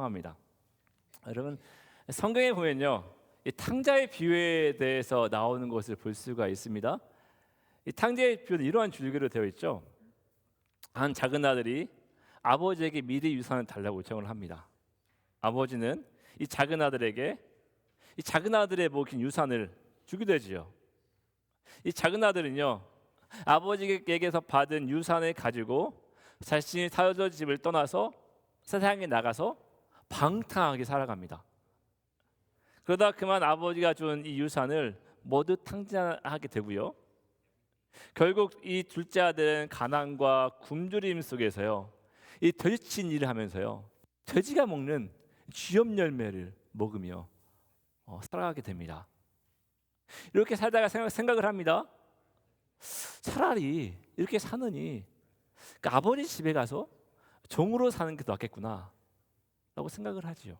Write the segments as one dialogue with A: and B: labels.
A: 사랑합니다. 여러분, 성경에 보면요, 이 탕자의 비유에 대해서 나오는 것을 볼 수가 있습니다. 이 탕자의 비유는 이러한 줄기로 되어 있죠. 한 작은 아들이 아버지에게 미래 유산을 달라고 요청을 합니다. 아버지는 이 작은 아들에게 이 작은 아들의 먹인 유산을 주기도 하지요. 이 작은 아들은요, 아버지에게서 받은 유산을 가지고 자신이 살던 집을 떠나서 세상에 나가서 방탕하게 살아갑니다. 그러다 그만 아버지가 준 이 유산을 모두 탕진하게 되고요. 결국 이 둘째 아들은 가난과 굶주림 속에서요, 이 돼지친 일을 하면서요, 돼지가 먹는 쥐염 열매를 먹으며 살아가게 됩니다. 이렇게 살다가 생각을 합니다. 차라리 이렇게 사느니 그 아버지 집에 가서 종으로 사는 게 더 낫겠구나 라고 생각을 하지요.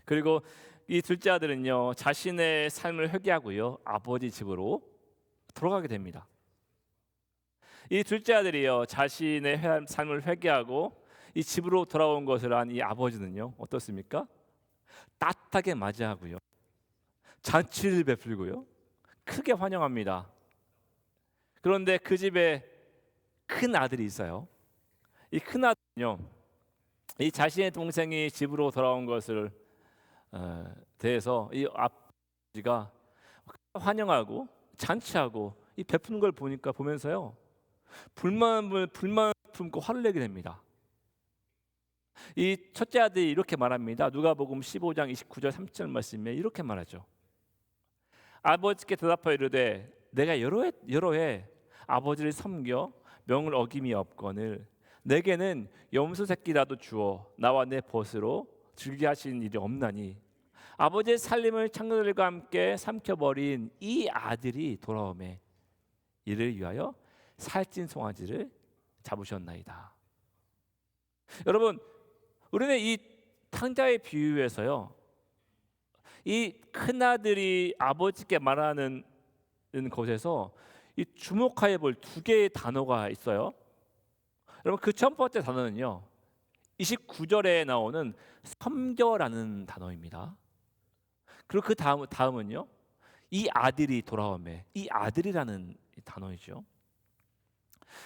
A: 그리고 이 둘째 아들은요, 자신의 삶을 회개하고요, 아버지 집으로 돌아가게 됩니다. 이 둘째 아들이요, 자신의 삶을 회개하고 이 집으로 돌아온 것을 한 이 아버지는요, 어떻습니까? 따뜻하게 맞이하고요, 잔치를 베풀고요, 크게 환영합니다. 그런데 그 집에 큰 아들이 있어요. 이 큰 아들은요, 이 자신의 동생이 집으로 돌아온 것을 대해서 이 아버지가 환영하고 잔치하고 이 베푸는 걸 보면서요, 불만을 품고 화를 내게 됩니다. 이 첫째 아들이 이렇게 말합니다. 누가복음 15장 29절 30절 말씀에 이렇게 말하죠. 아버지께 대답하여 이르되 내가 여러 해 아버지를 섬겨 명을 어김이 없거늘 내게는 염소 새끼라도 주어 나와 내 벗으로 즐겨 하시는 일이 없나니 아버지의 살림을 창녀들과 함께 삼켜버린 이 아들이 돌아오매 이를 위하여 살찐 송아지를 잡으셨나이다. 여러분, 우리는 이 탕자의 비유에서요, 이 큰아들이 아버지께 말하는 것에서 이 주목해야 볼 두 개의 단어가 있어요. 여러분, 그 첫 번째 단어는요, 29절에 나오는 섬겨라는 단어입니다. 그리고 그 다음은요, 이 아들이 돌아오매, 이 아들이라는 단어이죠.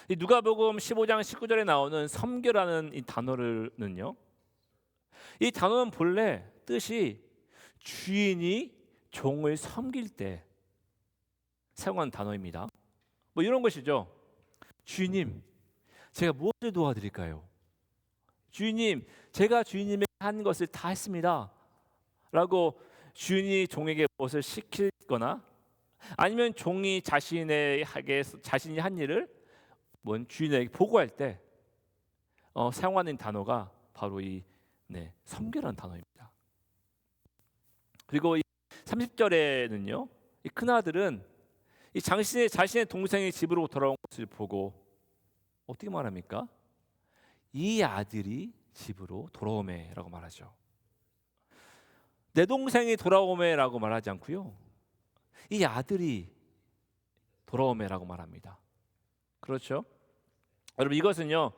A: 이 누가복음 15장 19절에 나오는 섬겨라는 이 단어는요, 이 단어는 본래 뜻이 주인이 종을 섬길 때 사용한 단어입니다. 뭐 이런 것이죠. 주인님, 제가 무엇을 도와드릴까요? 주인님, 제가 주인님에게 한 것을 다 했습니다 라고 주인이 종에게 무엇을 시키거나 아니면 종이 자신이 한 일을 주인에게 보고할 때 사용하는 단어가 바로 이 섬겨라는 단어입니다. 그리고 이 30절에는요, 이 큰아들은 이 자신의 동생이 집으로 돌아온 것을 보고 어떻게 말합니까? 이 아들이 집으로 돌아오매라고 말하죠. 내 동생이 돌아오매라고 말하지 않고요, 이 아들이 돌아오매라고 말합니다. 그렇죠? 여러분, 이것은요,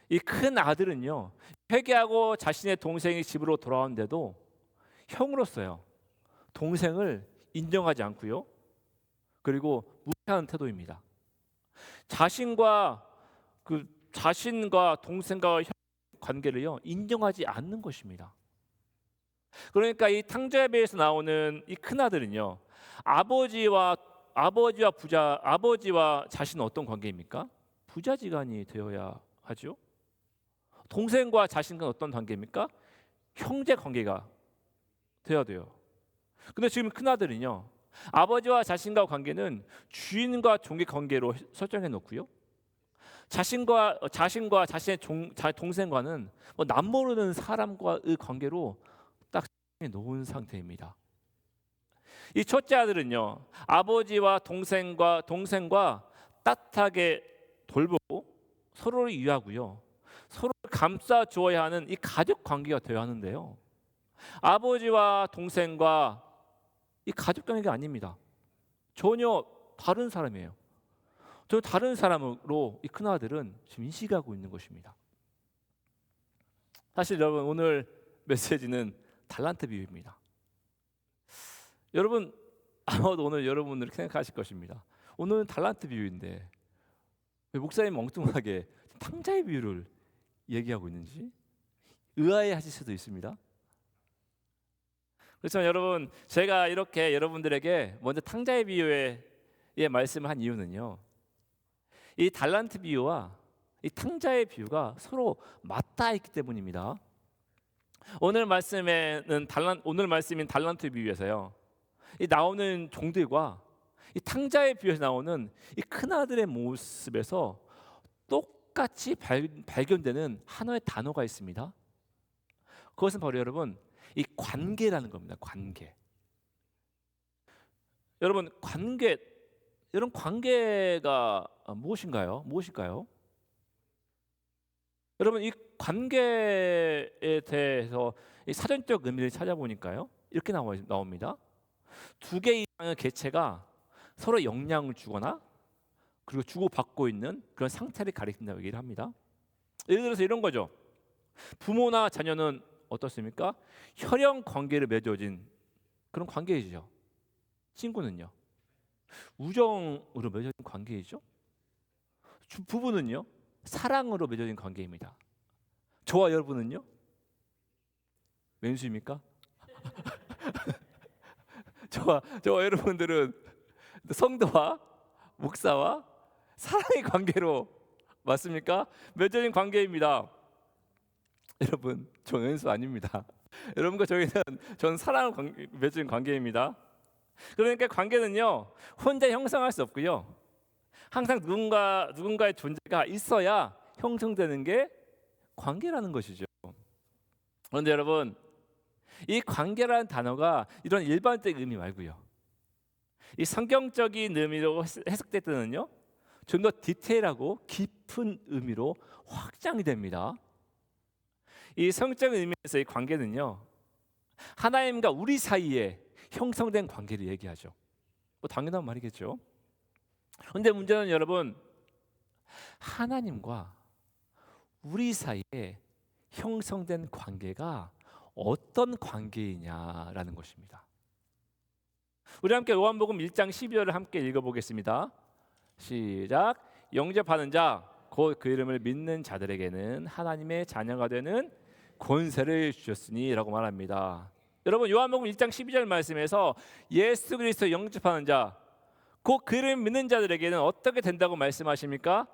A: 이 큰 아들은요, 회개하고 자신의 동생이 집으로 돌아왔는데도 형으로서요, 동생을 인정하지 않고요, 그리고 무시하는 태도입니다. 자신과 동생과 관계를요, 인정하지 않는 것입니다. 그러니까 이 탕자배에서 나오는 이 큰 아들은요, 아버지와 자신은 어떤 관계입니까? 부자지간이 되어야 하죠. 동생과 자신과 어떤 관계입니까? 형제 관계가 되어야 돼요. 근데 지금 큰 아들은요, 아버지와 자신과 관계는 주인과 종의 관계로 설정해 놓고요, 자신과 자신의 동생과는 남모르는 사람과의 관계로 딱 설정해 놓은 상태입니다. 이 첫째 아들은요, 아버지와 동생과 따뜻하게 돌보고 서로를 위하고요, 서로를 감싸 주어야 하는 이 가족 관계가 되어야 하는데요, 아버지와 동생과 이 가족 관계가 아닙니다. 전혀 다른 사람이에요. 저 다른 사람으로 이 큰아들은 지금 인식하고 있는 것입니다. 사실 여러분 오늘 메시지는 달란트 비유입니다. 여러분 아마도 오늘 여러분들 생각하실 것입니다. 오늘은 달란트 비유인데 왜 목사님 엉뚱하게 탕자의 비유를 얘기하고 있는지 의아해하실 수도 있습니다. 그렇지만 여러분 제가 이렇게 여러분들에게 먼저 탕자의 비유의 말씀을 한 이유는요. 이 달란트 비유와 이 탕자의 비유가 서로 맞닿아 있기 때문입니다. 오늘 말씀인 달란트 비유에서요. 이 나오는 종들과 이 탕자의 비유에서 나오는 이 큰아들의 모습에서 똑같이 발견되는 하나의 단어가 있습니다. 그것은 바로 여러분 이 관계라는 겁니다. 관계. 여러분 관계가 무엇인가요? 무엇일까요? 여러분 이 관계에 대해서 이 사전적 의미를 찾아보니까요. 이렇게 나옵니다. 두 개 이상의 개체가 서로 영향을 주거나 그리고 주고받고 있는 그런 상태를 가리킨다고 얘기를 합니다. 예를 들어서 이런 거죠. 부모나 자녀는 어떻습니까? 혈연 관계를 맺어진 그런 관계이죠. 친구는요. 우정으로 맺어진 관계이죠. 부부는요. 사랑으로 맺어진 관계입니다. 저와 여러분은요? 왼수입니까? 저와 여러분들은 성도와 목사와 사랑의 관계로 맞습니까? 맺어진 관계입니다. 여러분, 저 왼수 아닙니다. 여러분과 저는 사랑을 맺어진 관계입니다. 그러니까 관계는요 혼자 형성할 수 없고요. 항상 누군가의 존재가 있어야 형성되는 게 관계라는 것이죠. 그런데 여러분 이 관계라는 단어가 이런 일반적인 의미 말고요. 이 성경적인 의미로 해석될 때는요. 좀 더 디테일하고 깊은 의미로 확장이 됩니다. 이 성적 의미에서 이 관계는요. 하나님과 우리 사이에 형성된 관계를 얘기하죠. 뭐 당연한 말이겠죠. 그런데 문제는 여러분 하나님과 우리 사이에 형성된 관계가 어떤 관계이냐라는 것입니다. 우리 함께 요한복음 1장 12절을 함께 읽어보겠습니다. 시작. 영접하는 자 곧 그 이름을 믿는 자들에게는 하나님의 자녀가 되는 권세를 주셨으니 라고 말합니다. 여러분 요한복음 1장 12절 말씀에서 예수 그리스도 영접하는 자 곧 그 이름을 믿는 자들에게는 어떻게 된다고 말씀하십니까?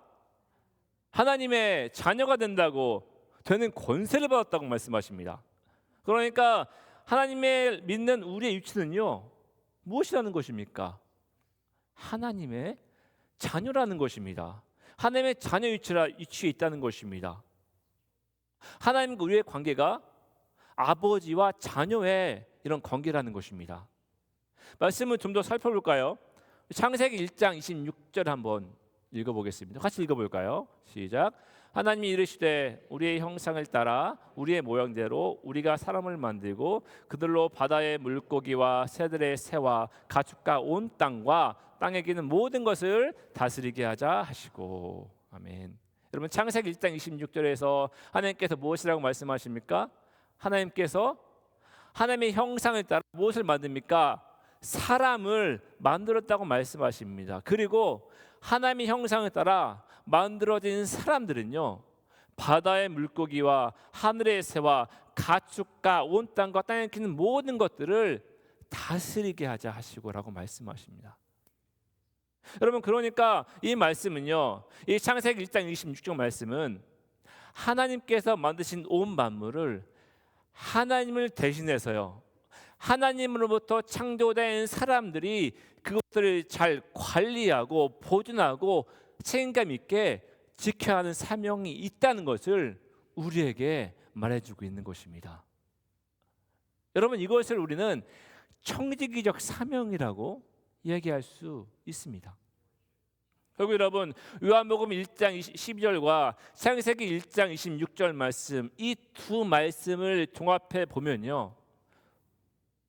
A: 하나님의 자녀가 되는 권세를 받았다고 말씀하십니다. 그러니까 하나님의 믿는 우리의 위치는요 무엇이라는 것입니까? 하나님의 자녀라는 것입니다. 하나님의 자녀 위치에 있다는 것입니다. 하나님과 우리의 관계가 아버지와 자녀의 이런 관계라는 것입니다. 말씀을 좀 더 살펴볼까요? 창세기 1장 26절 한번 읽어보겠습니다. 같이 읽어볼까요? 시작. 하나님이 이르시되 우리의 형상을 따라 우리의 모양대로 우리가 사람을 만들고 그들로 바다의 물고기와 새들의 새와 가축과 온 땅과 땅에 기는 모든 것을 다스리게 하자 하시고. 아멘. 여러분 창세기 1장 26절에서 하나님께서 무엇이라고 말씀하십니까? 하나님께서 하나님의 형상을 따라 무엇을 만듭니까? 사람을 만들었다고 말씀하십니다. 그리고 하나님의 형상을 따라 만들어진 사람들은요 바다의 물고기와 하늘의 새와 가축과 온 땅과 땅에 기는 모든 것들을 다스리게 하자 하시고라고 말씀하십니다. 여러분 그러니까 이 말씀은요 이 창세기 1장 26절 말씀은 하나님께서 만드신 온 만물을 하나님을 대신해서요 하나님으로부터 창조된 사람들이 그것들을 잘 관리하고 보존하고 책임감 있게 지켜야 하는 사명이 있다는 것을 우리에게 말해주고 있는 것입니다. 여러분 이것을 우리는 청지기적 사명이라고 이야기할 수 있습니다. 결국 여러분 요한복음 1장 12절과 창세기 1장 26절 말씀 이 두 말씀을 종합해 보면요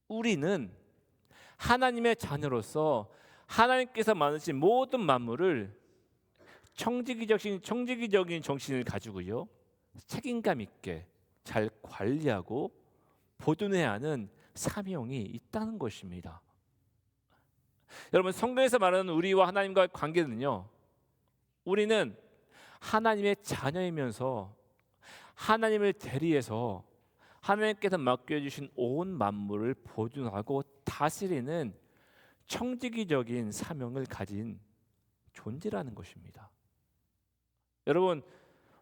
A: 우리는 하나님의 자녀로서 하나님께서 만드신 모든 만물을 청지기적인 정신을 가지고요 책임감 있게 잘 관리하고 보존해야 하는 사명이 있다는 것입니다. 여러분, 성경에서 말하는 우리와 하나님과의 관계는요, 우리는 하나님의 자녀이면서 하나님을 대리해서 하나님께서 맡겨주신 온 만물을 보존하고 다스리는 청지기적인 사명을 가진 존재라는 것입니다. 여러분,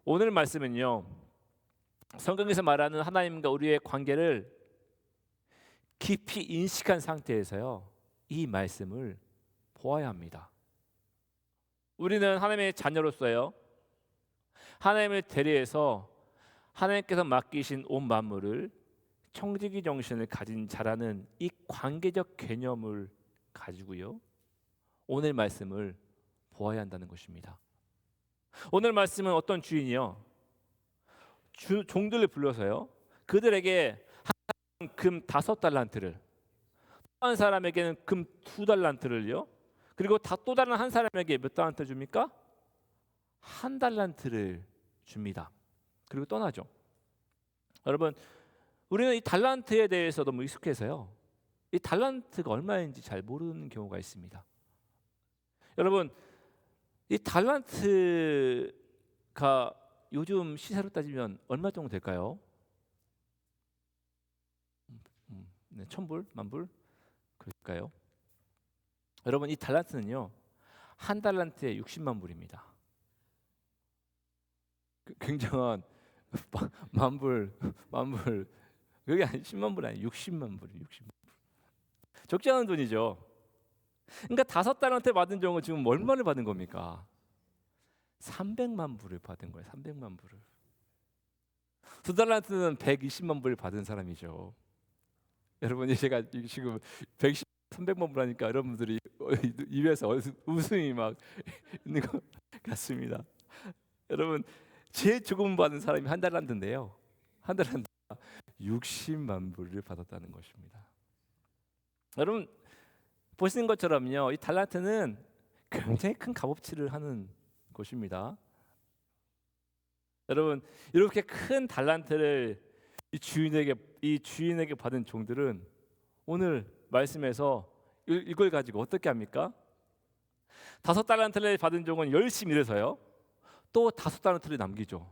A: 오늘 말씀은요, 성경에서 말하는 하나님과 우리의 관계를 깊이 인식한 상태에서요, 이 말씀을 보아야 합니다. 우리는 하나님의 자녀로서요, 하나님을 대리해서 하나님께서 맡기신 온 만물을 청지기 정신을 가진 자라는 이 관계적 개념을 가지고요, 오늘 말씀을 보아야 한다는 것입니다. 오늘 말씀은 어떤 주인이요, 종들을 불러서요, 그들에게 금 5달란트를, 또 한 사람에게는 금 2달란트를요, 그리고 또 다른 한 사람에게 몇 달란트 줍니까? 1달란트를 줍니다. 그리고 떠나죠. 여러분, 우리는 이 달란트에 대해서 너무 익숙해서요, 이 달란트가 얼마인지 잘 모르는 경우가 있습니다. 여러분, 이 달란트가 요즘 시세로 따지면 얼마 정도 될까요? 1,000불, 10,000불 그럴까요? 여러분, 이 달란트는요, 1달란트에 60만 불입니다. 굉장한 만불 그게 아니 10만 불이 아니 60만 불이 60만 불. 적지 않은 돈이죠. 그러니까 5달란트 받은 종은 지금 얼마를 받은 겁니까? 300만 불을 받은 거예요. 300만 불을. 2달란트는 120만 불을 받은 사람이죠. 여러분이 제가 지금 110, 300만 불 하니까 여러분들이 입에서 웃음이 막 있는 것 같습니다. 여러분, 제일 조금 받은 사람이 1달란트인데요, 1달란트가 60만 불을 받았다는 것입니다. 여러분, 보시는 것처럼요, 이 달란트는 굉장히 큰 값어치를 하는 것입니다. 여러분, 이렇게 큰 달란트를 이 주인에게 받은 종들은 오늘 말씀에서 이걸 가지고 어떻게 합니까? 5달란트를 받은 종은 열심히 일해서요, 또 5달란트를 남기죠.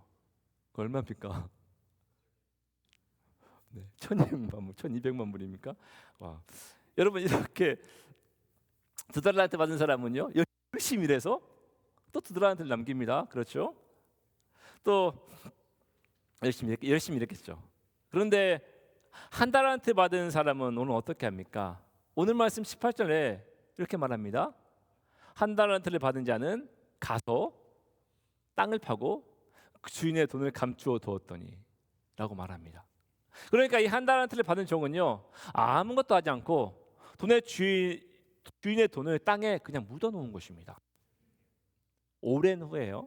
A: 그 얼마입니까? 네, 1,200만 불, 1,200만 불입니까? 와, 여러분, 이렇게 2달란트 받은 사람은요, 열심히 일해서 또 2달란트를 남깁니다. 그렇죠? 또 열심히 일했겠죠. 그런데 1달란트 받은 사람은 오늘 어떻게 합니까? 오늘 말씀 18절에 이렇게 말합니다. 1달란트를 받은 자는 가서 땅을 파고 그 주인의 돈을 감추어 두었더니 라고 말합니다. 그러니까 이 1달란트를 받은 종은요, 아무것도 하지 않고 주인의 돈을 땅에 그냥 묻어놓은 것입니다. 오랜 후에요,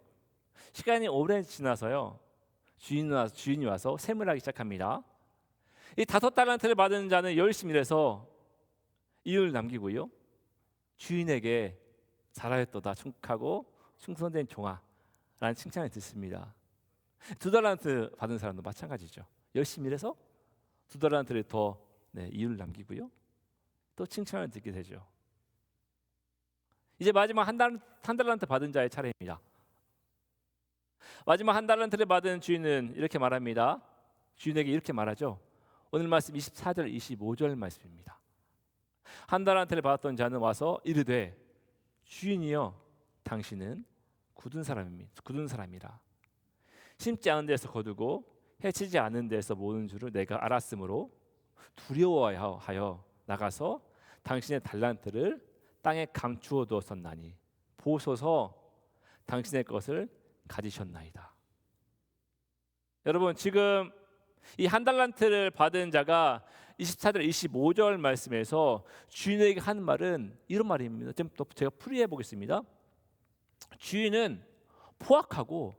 A: 시간이 오래 지나서요, 주인이 와서 세무를 하기 시작합니다. 이 5달란트를 받은 자는 열심히 일해서 이윤을 남기고요, 주인에게 잘하였도다 충하고 충성된 종아 라는 칭찬을 듣습니다. 2달란트 받은 사람도 마찬가지죠. 열심히 일해서 2달란트를 더 이윤을 남기고요, 또 칭찬을 듣게 되죠. 이제 마지막 1달란트 받은 자의 차례입니다. 마지막 1달란트를 받은 주인은 이렇게 말합니다. 주인에게 이렇게 말하죠. 오늘 말씀 24절 25절 말씀입니다. 1달란트를 받았던 자는 와서 이르되 주인이여 당신은 굳은 사람이라 심지 않은 데서 거두고 해치지 않은 데서 모는 줄을 내가 알았으므로 두려워하여 나가서 당신의 달란트를 땅에 감추어 두었었나니 보소서 당신의 것을 가지셨나이다. 여러분, 지금 이 1달란트를 받은 자가 24절 25절 말씀에서 주인에게 한 말은 이런 말입니다. 제가 풀이해 보겠습니다. 주인은 포악하고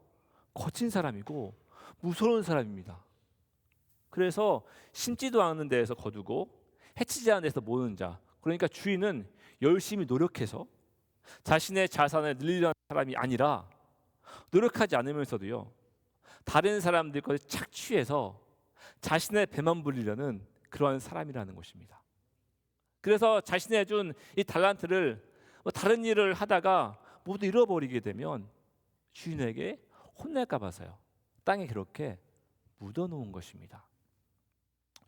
A: 거친 사람이고 무서운 사람입니다. 그래서 심지도 않은 데에서 거두고 해치지 않은 데서 모는 자, 그러니까 주인은 열심히 노력해서 자신의 자산을 늘리려는 사람이 아니라 노력하지 않으면서도요, 다른 사람들 것을 착취해서 자신의 배만 불리려는 그러한 사람이라는 것입니다. 그래서 자신의 준 이 달란트를 다른 일을 하다가 모두 잃어버리게 되면 주인에게 혼낼까 봐서요. 땅에 그렇게 묻어놓은 것입니다.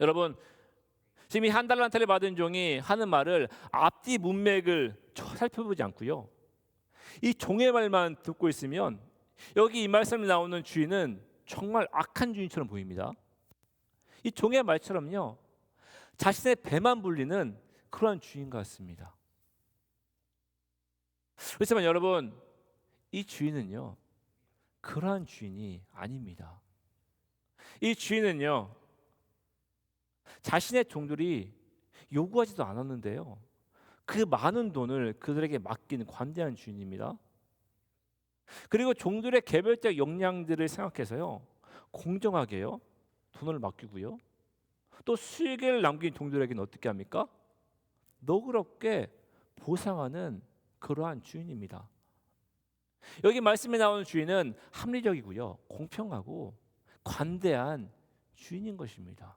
A: 여러분, 지금 이 한 달란트를 받은 종이 하는 말을 앞뒤 문맥을 살펴보지 않고요. 이 종의 말만 듣고 있으면 여기 이 말씀에 나오는 주인은 정말 악한 주인처럼 보입니다. 이 종의 말처럼요, 자신의 배만 불리는 그러한 주인 같습니다. 그렇지만 여러분, 이 주인은요, 그러한 주인이 아닙니다. 이 주인은요, 자신의 종들이 요구하지도 않았는데요, 그 많은 돈을 그들에게 맡기는 관대한 주인입니다. 그리고 종들의 개별적 역량들을 생각해서요, 공정하게요 돈을 맡기고요, 또 수익을 남긴 종들에게는 어떻게 합니까? 너그럽게 보상하는 그러한 주인입니다. 여기 말씀에 나오는 주인은 합리적이고요, 공평하고 관대한 주인인 것입니다.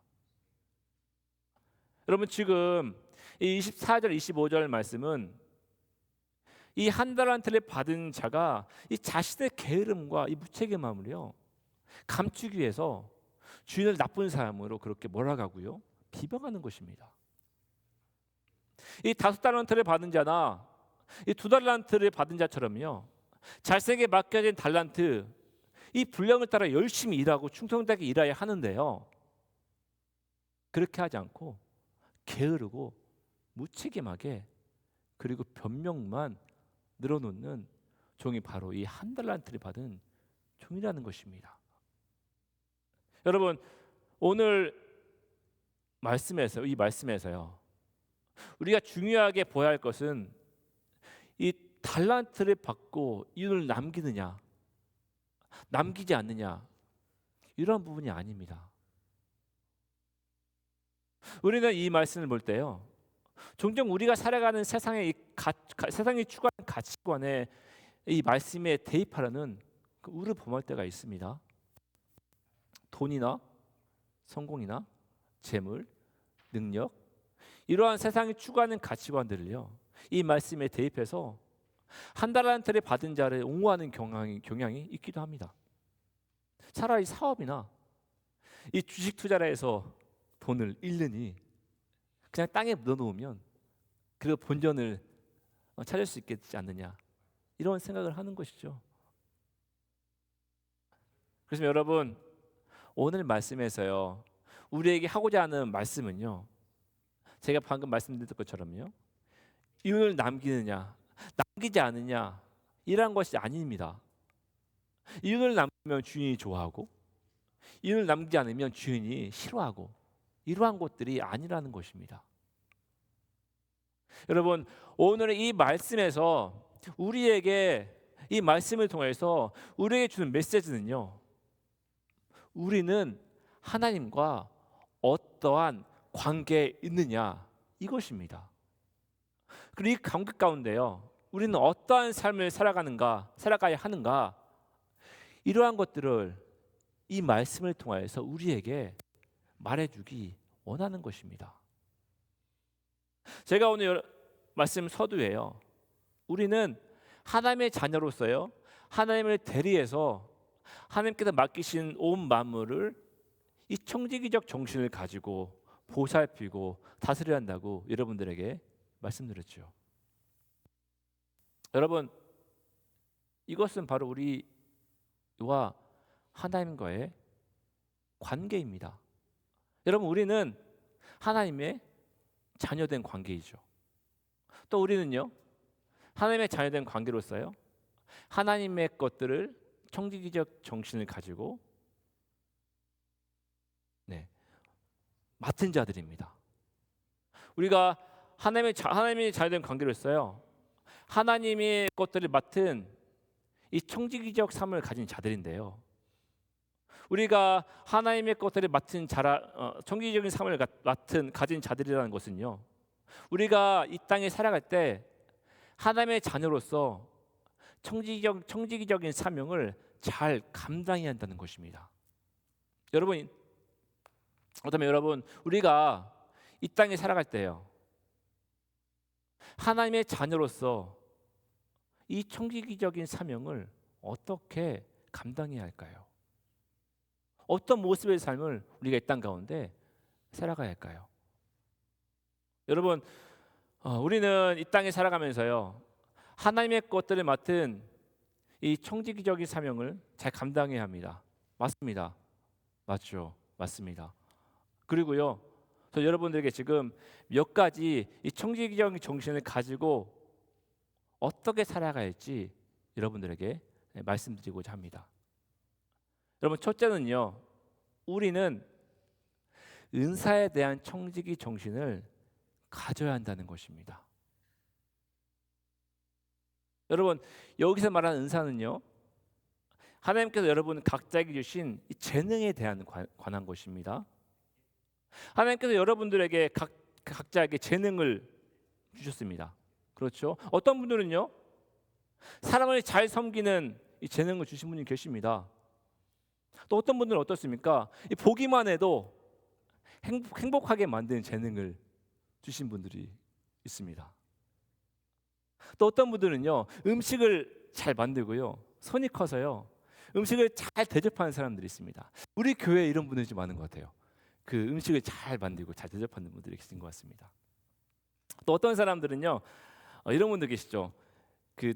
A: 여러분, 지금 이 24절 25절 말씀은 이 한 달란트를 받은 자가 이 자신의 게으름과 이 무책임함을요 감추기 위해서 주인을 나쁜 사람으로 그렇게 몰아가고요, 비방하는 것입니다. 이 5달란트를 받은 자나 이 2달란트를 받은 자처럼요, 자신에게 맡겨진 달란트 이 분량을 따라 열심히 일하고 충성되게 일해야 하는데요, 그렇게 하지 않고 게으르고 무책임하게 그리고 변명만 늘어놓는 종이 바로 이 한 달란트를 받은 종이라는 것입니다. 여러분, 오늘 이 말씀에서요, 우리가 중요하게 보아야 할 것은 이 달란트를 받고 이윤을 남기느냐 남기지 않느냐 이런 부분이 아닙니다. 우리는 이 말씀을 볼 때요, 종종 우리가 살아가는 세상이 추구하는 가치관에 이 말씀에 대입하려는 그 우를 범할 때가 있습니다. 돈이나 성공이나 재물, 능력, 이러한 세상이 추구하는 가치관들을요, 이 말씀에 대입해서 한 달란트를 받은 자를 옹호하는 경향이 있기도 합니다. 차라리 사업이나 이 주식 투자를 해서 돈을 잃느니 그냥 땅에 묻어놓으면 그리고 본전을 찾을 수 있겠지 않느냐, 이런 생각을 하는 것이죠. 그래서 여러분, 오늘 말씀에서요, 우리에게 하고자 하는 말씀은요, 제가 방금 말씀드린 것처럼요, 이윤을 남기느냐 남기지 않느냐 이런 것이 아닙니다. 이윤을 남기면 주인이 좋아하고 이윤을 남기지 않으면 주인이 싫어하고 이러한 것들이 아니라는 것입니다. 여러분, 오늘 이 말씀에서 우리에게 이 말씀을 통해서 우리에게 주는 메시지는요, 우리는 하나님과 어떠한 관계에 있느냐 이것입니다. 그리고 이 관계 가운데요, 우리는 어떠한 삶을 살아가야 하는가, 이러한 것들을 이 말씀을 통해서 우리에게 말해주기 원하는 것입니다. 제가 오늘 말씀 서두에요, 우리는 하나님의 자녀로서요, 하나님을 대리해서 하나님께서 맡기신 온 만물을 이 청지기적 정신을 가지고 보살피고 다스려야 한다고 여러분들에게 말씀드렸죠. 여러분, 이것은 바로 우리와 하나님과의 관계입니다. 여러분, 우리는 하나님의 자녀된 관계이죠. 또 우리는요, 하나님의 자녀된 관계로서요, 하나님의 것들을 청지기적 정신을 가지고 맡은 자들입니다. 우리가 하나님의 자녀된 관계로서요, 하나님의 것들을 맡은 이 청지기적 삶을 가진 자들인데요, 우리가 하나님의 것들을 맡은 청지기적인 삶을 가진 자들이라는 것은요, 우리가 이 땅에 살아갈 때 하나님의 자녀로서 청지기적인 사명을 잘 감당해야 한다는 것입니다. 여러분, 그렇다면 여러분, 우리가 이 땅에 살아갈 때요, 하나님의 자녀로서 이 청지기적인 사명을 어떻게 감당해야 할까요? 어떤 모습의 삶을 우리가 이 땅 가운데 살아가야 할까요? 여러분, 우리는 이 땅에 살아가면서요, 하나님의 것들을 맡은 이 청지기적인 사명을 잘 감당해야 합니다. 맞습니다. 맞죠? 맞습니다. 그리고요, 저 여러분들에게 지금 몇 가지 이 청지기적인 정신을 가지고 어떻게 살아가야 할지 여러분들에게 말씀드리고자 합니다. 여러분, 첫째는요, 우리는 은사에 대한 청지기 정신을 가져야 한다는 것입니다. 여러분, 여기서 말하는 은사는요, 하나님께서 여러분 각자에게 주신 이 재능에 대한 관한 것입니다. 하나님께서 여러분들에게 각자에게 재능을 주셨습니다. 그렇죠? 어떤 분들은요, 사람을 잘 섬기는 이 재능을 주신 분이 계십니다. 또 어떤 분들은 어떻습니까? 이 보기만 해도 행복하게 만드는 재능을 주신 분들이 있습니다. 또 어떤 분들은요, 음식을 잘 만들고요, 손이 커서요, 음식을 잘 대접하는 사람들이 있습니다. 우리 교회에 이런 분들이 좀 많은 것 같아요. 그 음식을 잘 만들고 잘 대접하는 분들이 계신 것 같습니다. 또 어떤 사람들은요, 이런 분들 계시죠. 그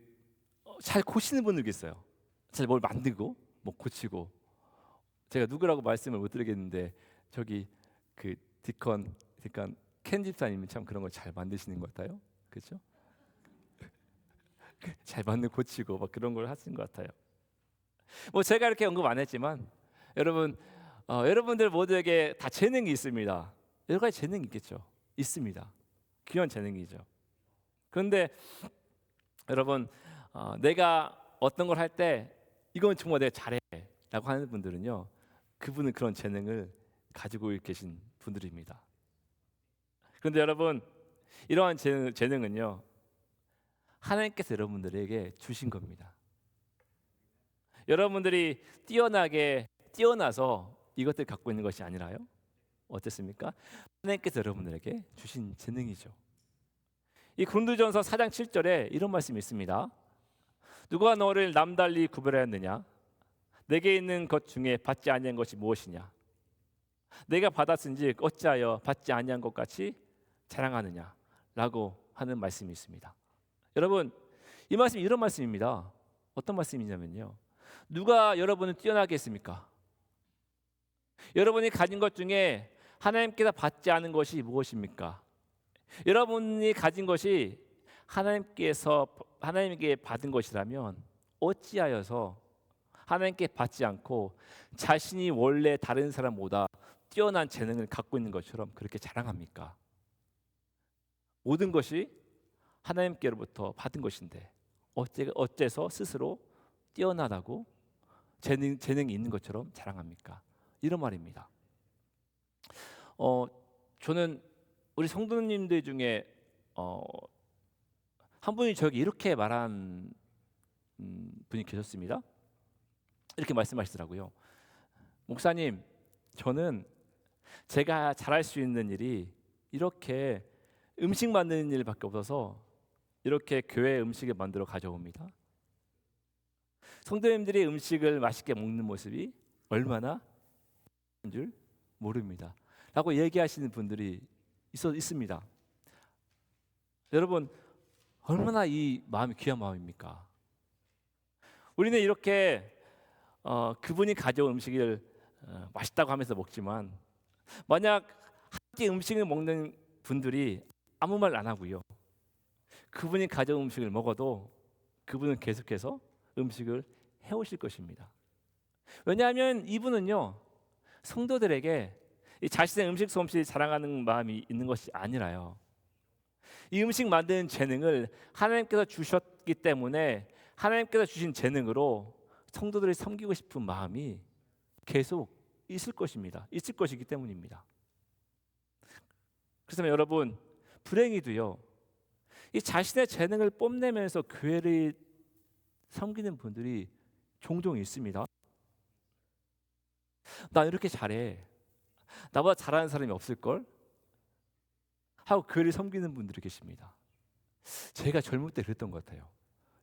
A: 잘 고치는 분들 계세요. 잘 뭘 만들고 뭐 고치고. 제가 누구라고 말씀을 못 드리겠는데 저기 그 디컨 켄 집사님은 참 그런 걸 잘 만드시는 것 같아요. 그렇죠? 잘 만들고 고치고 막 그런 걸 하시는 것 같아요. 뭐 제가 이렇게 언급 안 했지만 여러분, 여러분들 모두에게 다 재능이 있습니다. 여러 가지 재능이 있겠죠. 있습니다. 귀한 재능이죠. 그런데 여러분, 내가 어떤 걸 할 때 이건 정말 내가 잘해라고 하는 분들은요, 그분은 그런 재능을 가지고 계신 분들입니다. 그런데 여러분, 이러한 재능은요, 하나님께서 여러분들에게 주신 겁니다. 여러분들이 뛰어나서 이것들 갖고 있는 것이 아니라요, 어땠습니까? 하나님께서 여러분들에게 주신 재능이죠. 이 고린도전서 4장 7절에 이런 말씀이 있습니다. 누가 너를 남달리 구별하였느냐? 내게 있는 것 중에 받지 아니한 것이 무엇이냐? 내가 받았은즉 어찌하여 받지 아니한 것 같이 자랑하느냐? 라고 하는 말씀이 있습니다. 여러분, 이 말씀이 이런 말씀입니다. 어떤 말씀이냐면요, 누가 여러분을 뛰어나게 했습니까? 여러분이 가진 것 중에 하나님께서 받지 않은 것이 무엇입니까? 여러분이 가진 것이 하나님께 받은 것이라면 어찌하여서 하나님께 받지 않고 자신이 원래 다른 사람보다 뛰어난 재능을 갖고 있는 것처럼 그렇게 자랑합니까? 모든 것이 하나님께로부터 받은 것인데 어째서 스스로 뛰어나다고 재능이 있는 것처럼 자랑합니까? 이런 말입니다. 저는 우리 성도님들 중에 한 분이 저에게 이렇게 말한 분이 계셨습니다. 이렇게 말씀하시더라고요. 목사님, 저는 제가 잘할 수 있는 일이 이렇게 음식 만드는 일밖에 없어서 이렇게 교회 음식을 만들어 가져옵니다. 성도님들이 음식을 맛있게 먹는 모습이 얼마나 좋은 줄 모릅니다. 라고 얘기하시는 분들이 있습니다. 여러분, 얼마나 이 마음이 귀한 마음입니까? 우리는 이렇게 그분이 가져온 음식을 맛있다고 하면서 먹지만, 만약 함께 음식을 먹는 분들이 아무 말 안 하고요, 그분이 가져온 음식을 먹어도 그분은 계속해서 음식을 해오실 것입니다. 왜냐하면 이분은요, 성도들에게 이 자신의 음식 솜씨를 자랑하는 마음이 있는 것이 아니라요, 이 음식 만드는 재능을 하나님께서 주셨기 때문에 하나님께서 주신 재능으로 성도들을 섬기고 싶은 마음이 계속 있을 것입니다. 있을 것이기 때문입니다. 그래서 여러분, 불행히도요, 이 자신의 재능을 뽐내면서 교회를 섬기는 분들이 종종 있습니다. 나 이렇게 잘해. 나보다 잘하는 사람이 없을걸? 하고 교회를 섬기는 분들이 계십니다. 제가 젊을 때 그랬던 것 같아요.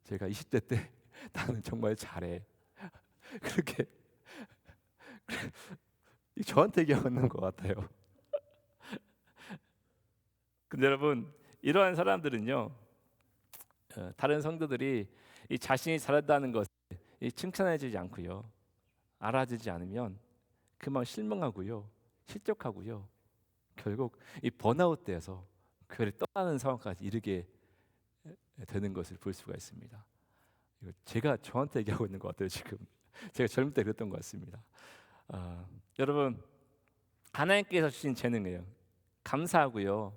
A: 제가 20대 때 나는 정말 잘해. 그렇게 저한테 얘기하는 것 같아요. 근데 여러분, 이러한 사람들은요, 다른 성도들이 이 자신이 잘한다는 것을 칭찬해주지 않고요, 알아주지 않으면 그만 실망하고요, 실족하고요, 결국 이 번아웃돼서 교회를 떠나는 상황까지 이르게 되는 것을 볼 수가 있습니다. 이거 제가 저한테 얘기하고 있는 것 같아요. 지금 제가 젊을 때 그랬던 것 같습니다. 여러분, 하나님께서 주신 재능이에요. 감사하고요,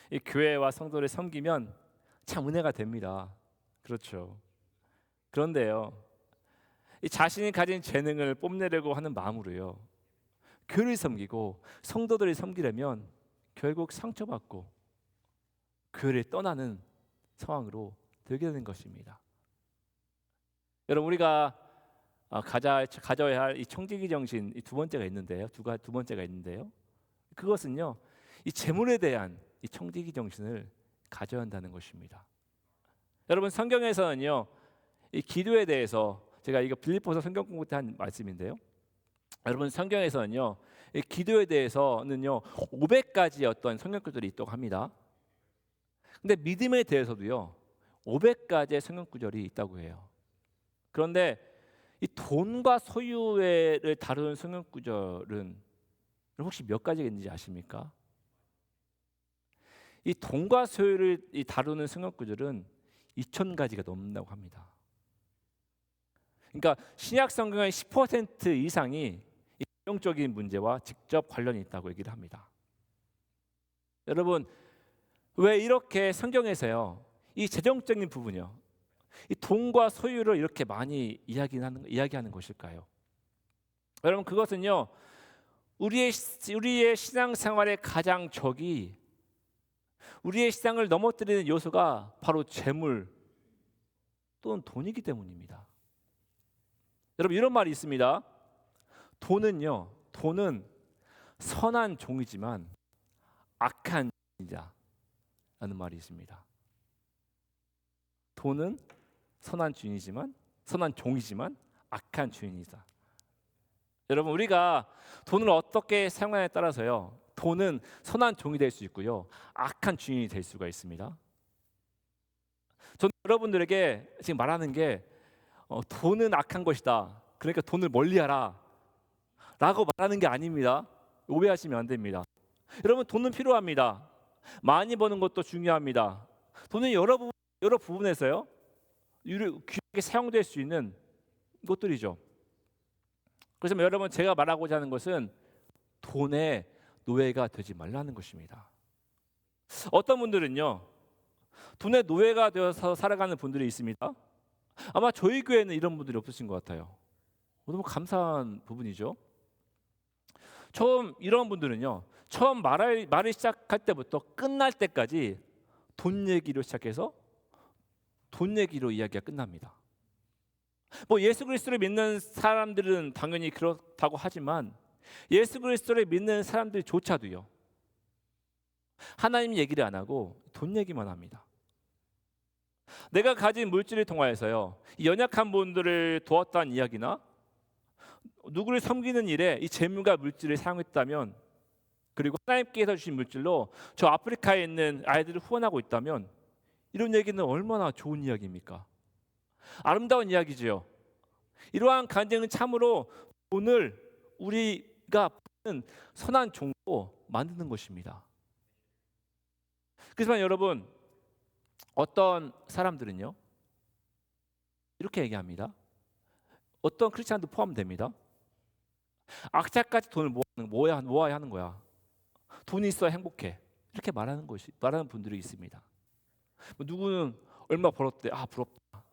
A: 이 교회와 성도를 섬기면 참 은혜가 됩니다. 그렇죠. 그런데요, 이 자신이 가진 재능을 뽐내려고 하는 마음으로요, 교회를 섬기고 성도들을 섬기려면 결국 상처받고 교회를 떠나는 상황으로 되게 되는 것입니다. 여러분, 우리가 가져야 할 이 청지기 정신, 이 두 번째가 있는데요. 두 번째가 있는데요. 그것은요, 이 재물에 대한 이 청지기 정신을 가져야 한다는 것입니다. 여러분, 성경에서는요, 이 기도에 대해서, 제가 이거 빌립보서 성경 공부 때 한 말씀인데요. 여러분, 성경에서는요, 이 기도에 대해서는요 500가지 어떤 성경 구절이 있다고 합니다. 근데 믿음에 대해서도요 500가지의 성경 구절이 있다고 해요. 그런데 이 돈과 소유를 다루는 성경 구절은 혹시 몇 가지가 있는지 아십니까? 이 돈과 소유를 다루는 성경 구절은 2,000가지가 넘는다고 합니다. 그러니까 신약 성경의 10% 이상이 이 재정적인 문제와 직접 관련이 있다고 얘기를 합니다. 여러분, 왜 이렇게 성경에서요 이 재정적인 부분이요, 이 돈과 소유를 이렇게 많이 이야기하는 것일까요? 여러분, 그것은요 우리의 신앙생활의 가장 적이, 우리의 신앙을 넘어뜨리는 요소가 바로 재물 또는 돈이기 때문입니다. 여러분, 이런 말이 있습니다. 돈은 선한 종이지만 악한 주인이다라는 말이 있습니다. 돈은 선한 종이지만 악한 주인이다. 여러분, 우리가 돈을 어떻게 사용하냐에 따라서요 돈은 선한 종이 될 수 있고요 악한 주인이 될 수가 있습니다. 저는 여러분들에게 지금 말하는 게 돈은 악한 것이다, 그러니까 돈을 멀리하라 라고 말하는 게 아닙니다. 오해하시면 안 됩니다. 여러분, 돈은 필요합니다. 많이 버는 것도 중요합니다. 돈은 여러 부분에서요 귀하게 사용될 수 있는 것들이죠. 그래서 여러분, 제가 말하고자 하는 것은 돈의 노예가 되지 말라는 것입니다. 어떤 분들은요 돈의 노예가 되어서 살아가는 분들이 있습니다. 아마 저희 교회는 이런 분들이 없으신 것 같아요. 너무 감사한 부분이죠. 이런 분들은요 처음 말을 시작할 때부터 끝날 때까지 돈 얘기로 시작해서 돈 얘기로 이야기가 끝납니다. 뭐 예수 그리스도를 믿는 사람들은 당연히 그렇다고 하지만 예수 그리스도를 믿는 사람들조차도요 하나님 얘기를 안 하고 돈 얘기만 합니다. 내가 가진 물질을 통하여서요 이 연약한 분들을 도왔다는 이야기나 누구를 섬기는 일에 이 재물과 물질을 사용했다면, 그리고 하나님께서 주신 물질로 저 아프리카에 있는 아이들을 후원하고 있다면, 이런 얘기는 얼마나 좋은 이야기입니까? 아름다운 이야기지요. 이러한 간증은 참으로 돈을 우리가 받는 선한 종로 만드는 것입니다. 그렇지만 여러분, 어떤 사람들은요 이렇게 얘기합니다. 어떤 크리스찬도 포함됩니다. 악자까지 돈을 모아야 하는 거야. 돈이 있어야 행복해. 이렇게 말하는 분들이 있습니다. 누구는 얼마 벌었대. 부럽다.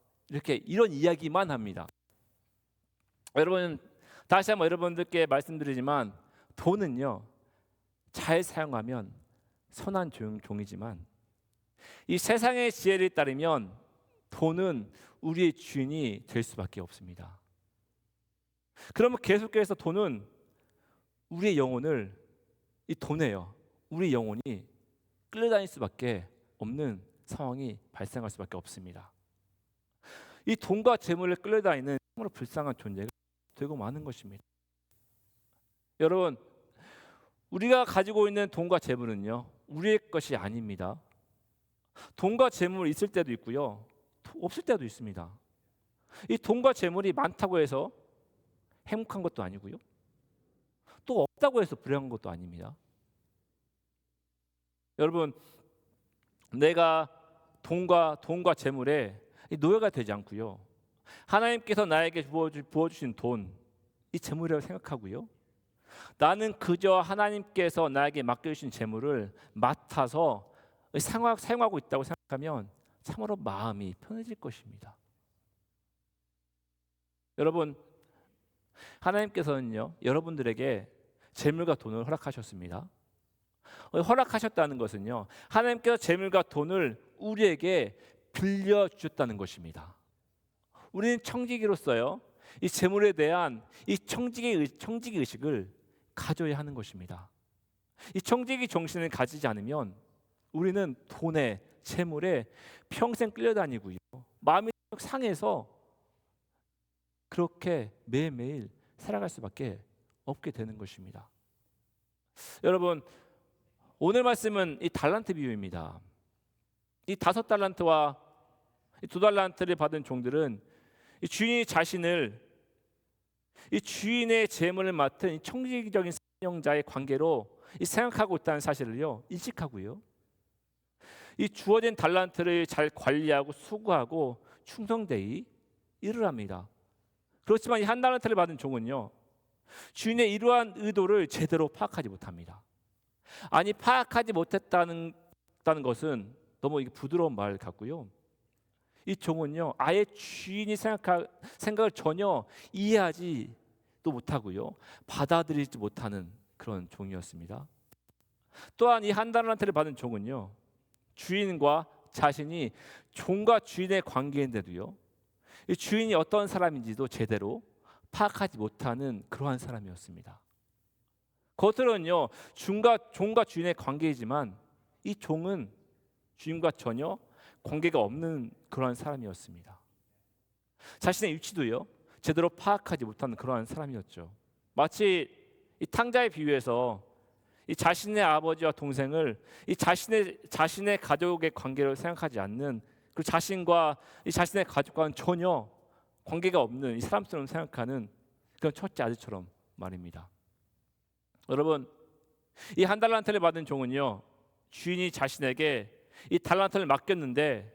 A: 이런 이야기만 합니다. 여러분, 다시 한번 여러분들께 말씀드리지만 돈은요 잘 사용하면 선한 종이지만 이 세상의 지혜를 따르면 돈은 우리의 주인이 될 수밖에 없습니다. 그러면 계속해서 돈은 우리의 영혼을 이 돈에요. 우리 영혼이 끌려다닐 수밖에 없는 상황이 발생할 수밖에 없습니다. 이 돈과 재물에 끌려다니는 정말 불쌍한 존재가 되고 마는 것입니다. 여러분, 우리가 가지고 있는 돈과 재물은요, 우리의 것이 아닙니다. 돈과 재물 있을 때도 있고요, 없을 때도 있습니다. 이 돈과 재물이 많다고 해서 행복한 것도 아니고요, 또 없다고 해서 불행한 것도 아닙니다. 여러분, 내가 돈과 재물에 노예가 되지 않고요, 하나님께서 나에게 부어주신 돈, 이 재물이라고 생각하고요, 나는 그저 하나님께서 나에게 맡겨주신 재물을 맡아서 사용하고 있다고 생각하면 참으로 마음이 편해질 것입니다. 여러분, 하나님께서는요, 여러분들에게 재물과 돈을 허락하셨습니다. 허락하셨다는 것은요, 하나님께서 재물과 돈을 우리에게 빌려주셨다는 것입니다. 우리는 청지기로서요, 이 재물에 대한 이 청지기 의식을 가져야 하는 것입니다. 이 청지기 정신을 가지지 않으면 우리는 돈에, 재물에 평생 끌려다니고요, 마음이 상해서 그렇게 매일매일 살아갈 수밖에 없게 되는 것입니다. 여러분, 오늘 말씀은 이 달란트 비유입니다. 이 5달란트와 이 2달란트를 받은 종들은 이 주인이 자신을 이 주인의 재물을 맡은 이 청지기적인 사명자의 관계로 이 생각하고 있다는 사실을요, 인식하고요, 이 주어진 달란트를 잘 관리하고 수고하고 충성되이 일을 합니다. 그렇지만 이 1달란트를 받은 종은요, 주인의 이러한 의도를 제대로 파악하지 못합니다. 아니, 파악하지 못했다는 것은 너무 이게 부드러운 말 같고요, 이 종은요, 아예 주인이 생각을 전혀 이해하지도 못하고요, 받아들이지 못하는 그런 종이었습니다. 또한 이 1달란트를 받은 종은요, 주인과 자신이 종과 주인의 관계인데도요, 이 주인이 어떤 사람인지도 제대로 파악하지 못하는 그러한 사람이었습니다. 겉으로는요, 종과 주인의 관계이지만 이 종은 주인과 전혀 관계가 없는 그러한 사람이었습니다. 자신의 위치도요, 제대로 파악하지 못하는 그러한 사람이었죠. 마치 이 탕자의 비유에서 이 자신의 아버지와 동생을 이 자신의 가족의 관계로 생각하지 않는, 그 자신과 이 자신의 가족과는 전혀 관계가 없는 이 사람처럼 생각하는 그런 첫째 아들처럼 말입니다. 여러분, 이 1달란트를 받은 종은요, 주인이 자신에게 이 달란트를 맡겼는데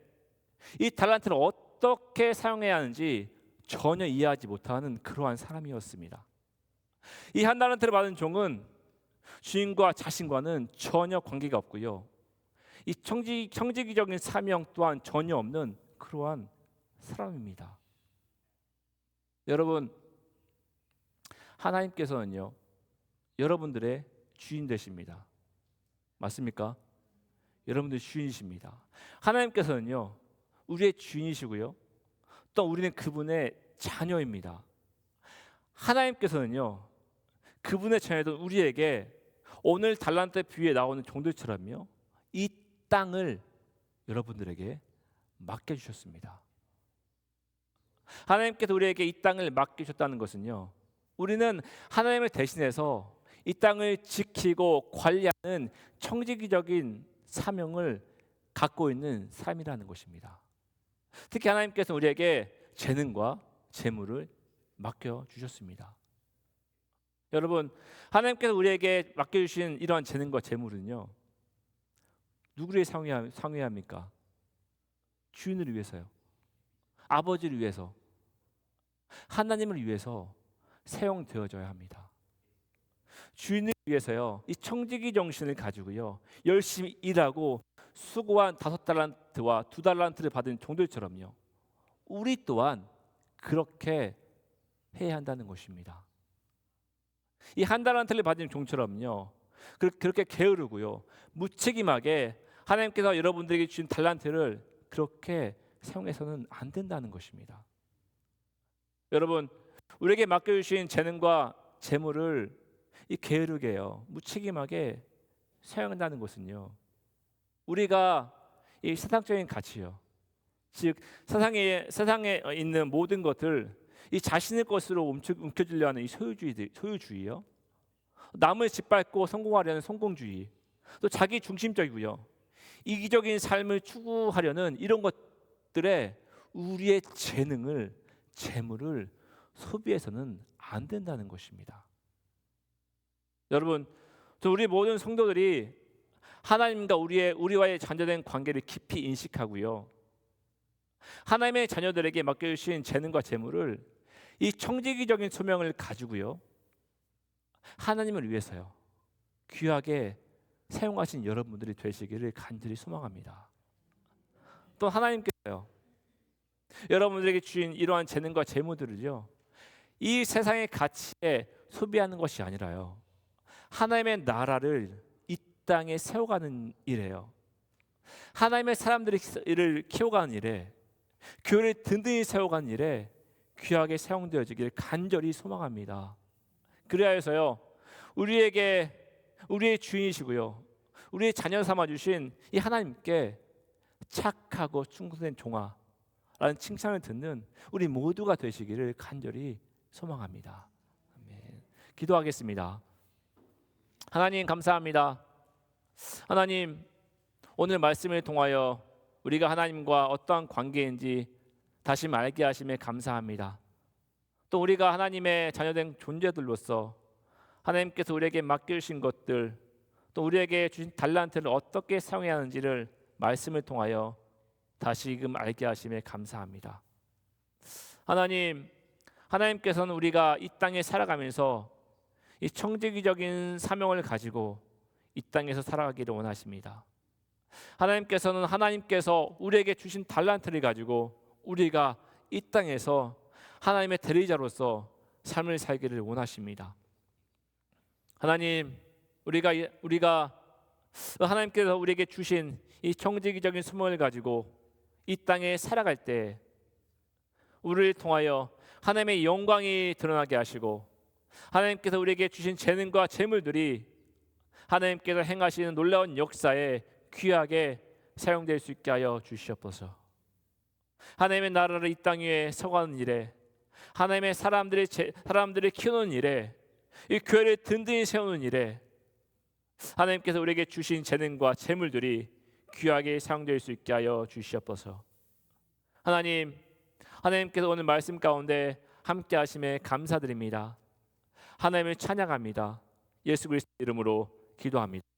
A: 이 달란트를 어떻게 사용해야 하는지 전혀 이해하지 못하는 그러한 사람이었습니다. 이 1달란트를 받은 종은 주인과 자신과는 전혀 관계가 없고요, 이 청지기적인 사명 또한 전혀 없는 그러한 사람입니다. 여러분, 하나님께서는요, 여러분들의 주인 되십니다. 맞습니까? 여러분들의 주인이십니다. 하나님께서는요, 우리의 주인이시고요, 또 우리는 그분의 자녀입니다. 하나님께서는요, 그분의 자녀들 우리에게 오늘 달란트 비유에 나오는 종들처럼요, 이 땅을 여러분들에게 맡겨주셨습니다. 하나님께서 우리에게 이 땅을 맡기셨다는 것은요, 우리는 하나님을 대신해서 이 땅을 지키고 관리하는 청지기적인 사명을 갖고 있는 삶이라는 것입니다. 특히 하나님께서 우리에게 재능과 재물을 맡겨주셨습니다. 여러분, 하나님께서 우리에게 맡겨주신 이러한 재능과 재물은요, 누구를 사용해야 합니까? 주인을 위해서요, 아버지를 위해서, 하나님을 위해서 사용되어져야 합니다. 주인을 위해서요, 이 청지기 정신을 가지고요, 열심히 일하고 수고한 5달란트와 2달란트를 받은 종들처럼요, 우리 또한 그렇게 해야 한다는 것입니다. 이 1달란트를 받은 종처럼요, 그렇게 게으르고요, 무책임하게 하나님께서 여러분들에게 주신 달란트를 그렇게 사용해서는 안 된다는 것입니다. 여러분, 우리에게 맡겨주신 재능과 재물을 이 게으르게요, 무책임하게 사용한다는 것은요, 우리가 이 세상적인 가치요, 즉 세상에 있는 모든 것을 이 자신의 것으로 움켜쥐려 하는 이 소유주의요, 남을 짓밟고 성공하려는 성공주의, 또 자기 중심적이고요, 이기적인 삶을 추구하려는 이런 것들에 우리의 재능을, 재물을 소비해서는 안 된다는 것입니다. 여러분, 우리 모든 성도들이 하나님과 우리와의 단절된 관계를 깊이 인식하고요, 하나님의 자녀들에게 맡겨주신 재능과 재물을 이 청지기적인 소명을 가지고요, 하나님을 위해서요, 귀하게 사용하신 여러분들이 되시기를 간절히 소망합니다. 또 하나님께서요, 여러분들에게 주신 이러한 재능과 재물들을요, 이 세상의 가치에 소비하는 것이 아니라요, 하나님의 나라를 이 땅에 세워가는 일이에요. 하나님의 사람들을 키워가는 일에, 교회를 든든히 세워가는 일에 귀하게 사용되어지길 간절히 소망합니다. 그래야 해서요, 우리의 주인이시고요, 우리의 자녀 삼아 주신 이 하나님께 착하고 충성된 종아라는 칭찬을 듣는 우리 모두가 되시기를 간절히 소망합니다. 아멘. 기도하겠습니다. 하나님, 감사합니다. 하나님, 오늘 말씀을 통하여 우리가 하나님과 어떠한 관계인지 다시 알게 하심에 감사합니다. 또 우리가 하나님의 자녀된 존재들로서 하나님께서 우리에게 맡겨주신 것들, 또 우리에게 주신 달란트를 어떻게 사용해야 하는지를 말씀을 통하여 다시금 알게 하심에 감사합니다. 하나님께서는 우리가 이 땅에 살아가면서 이 청지기적인 사명을 가지고 이 땅에서 살아가기를 원하십니다. 하나님께서 우리에게 주신 달란트를 가지고 우리가 이 땅에서 하나님의 대리자로서 삶을 살기를 원하십니다. 하나님, 우리가 하나님께서 우리에게 주신 이 청지기적인 소명을 가지고 이 땅에 살아갈 때 우리를 통하여 하나님의 영광이 드러나게 하시고, 하나님께서 우리에게 주신 재능과 재물들이 하나님께서 행하시는 놀라운 역사에 귀하게 사용될 수 있게 하여 주시옵소서. 하나님의 나라를 이 땅 위에 서가는 일에, 하나님의 사람들을 키우는 일에, 이 교회를 든든히 세우는 일에 하나님께서 우리에게 주신 재능과 재물들이 귀하게 사용될 수 있게 하여 주시옵소서. 하나님께서 오늘 말씀 가운데 함께 하심에 감사드립니다. 하나님을 찬양합니다. 예수 그리스도 이름으로 기도합니다.